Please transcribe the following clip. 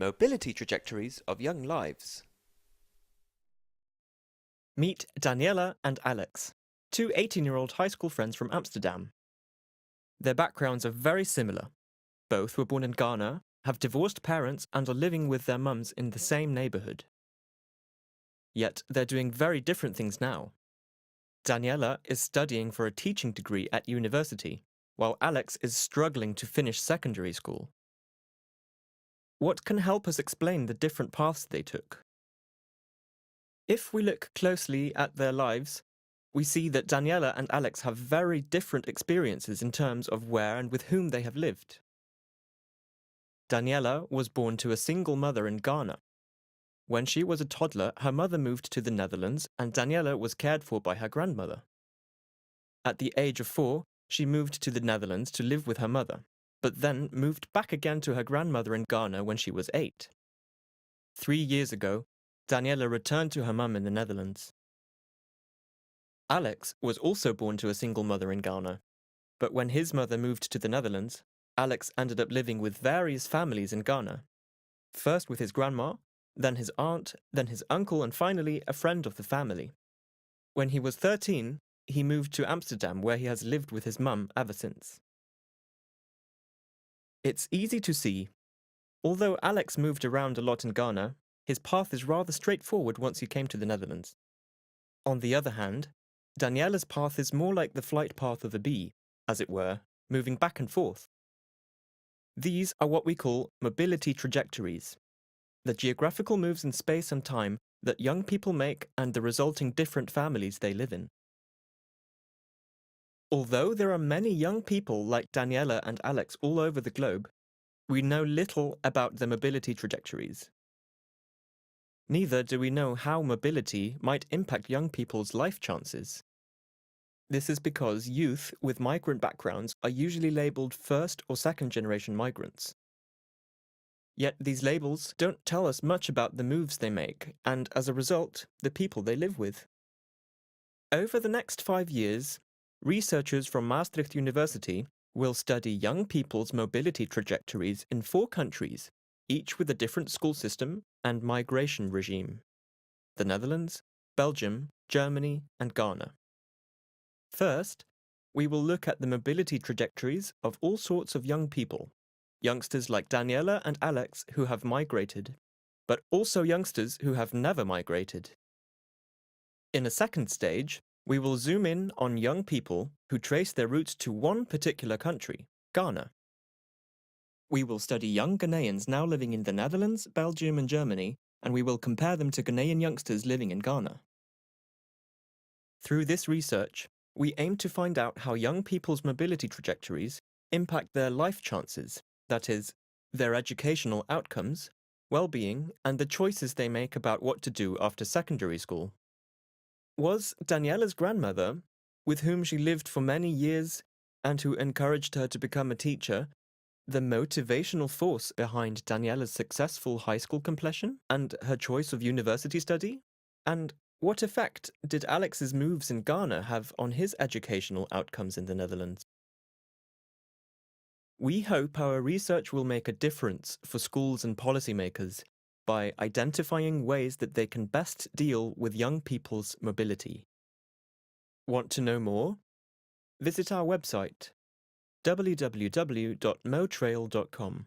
Mobility Trajectories of Young Lives. Meet Daniela and Alex, two 18-year-old high school friends from Amsterdam. Their backgrounds are very similar. Both were born in Ghana, have divorced parents and are living with their mums in the same neighborhood. Yet they're doing very different things now. Daniela is studying for a teaching degree at university, while Alex is struggling to finish secondary school. What can help us explain the different paths they took? If we look closely at their lives, we see that Daniela and Alex have very different experiences in terms of where and with whom they have lived. Daniela was born to a single mother in Ghana. When she was a toddler, her mother moved to the Netherlands and Daniela was cared for by her grandmother. At the age of 4, she moved to the Netherlands to live with her mother, but then moved back again to her grandmother in Ghana when she was 8. 3 years ago, Daniela returned to her mum in the Netherlands. Alex was also born to a single mother in Ghana, but when his mother moved to the Netherlands, Alex ended up living with various families in Ghana. First with his grandma, then his aunt, then his uncle, and finally a friend of the family. When he was 13, he moved to Amsterdam, where he has lived with his mum ever since. It's easy to see. Although Alex moved around a lot in Ghana, his path is rather straightforward once he came to the Netherlands. On the other hand, Daniela's path is more like the flight path of a bee, as it were, moving back and forth. These are what we call mobility trajectories, the geographical moves in space and time that young people make and the resulting different families they live in. Although there are many young people like Daniela and Alex all over the globe, we know little about their mobility trajectories. Neither do we know how mobility might impact young people's life chances. This is because youth with migrant backgrounds are usually labelled first or second generation migrants. Yet these labels don't tell us much about the moves they make and, as a result, the people they live with. Over the next 5 years, researchers from Maastricht University will study young people's mobility trajectories in 4 countries, each with a different school system and migration regime: the Netherlands, Belgium, Germany, and Ghana. First, we will look at the mobility trajectories of all sorts of young people, youngsters like Daniela and Alex who have migrated, but also youngsters who have never migrated. In a second stage, we will zoom in on young people who trace their roots to one particular country, Ghana. We will study young Ghanaians now living in the Netherlands, Belgium, and Germany, and we will compare them to Ghanaian youngsters living in Ghana. Through this research, we aim to find out how young people's mobility trajectories impact their life chances, that is, their educational outcomes, well-being, and the choices they make about what to do after secondary school. Was Daniela's grandmother, with whom she lived for many years and who encouraged her to become a teacher, the motivational force behind Daniela's successful high school completion and her choice of university study? And what effect did Alex's moves in Ghana have on his educational outcomes in the Netherlands? We hope our research will make a difference for schools and policymakers by identifying ways that they can best deal with young people's mobility. Want to know more? Visit our website www.MO-TRAYL.com.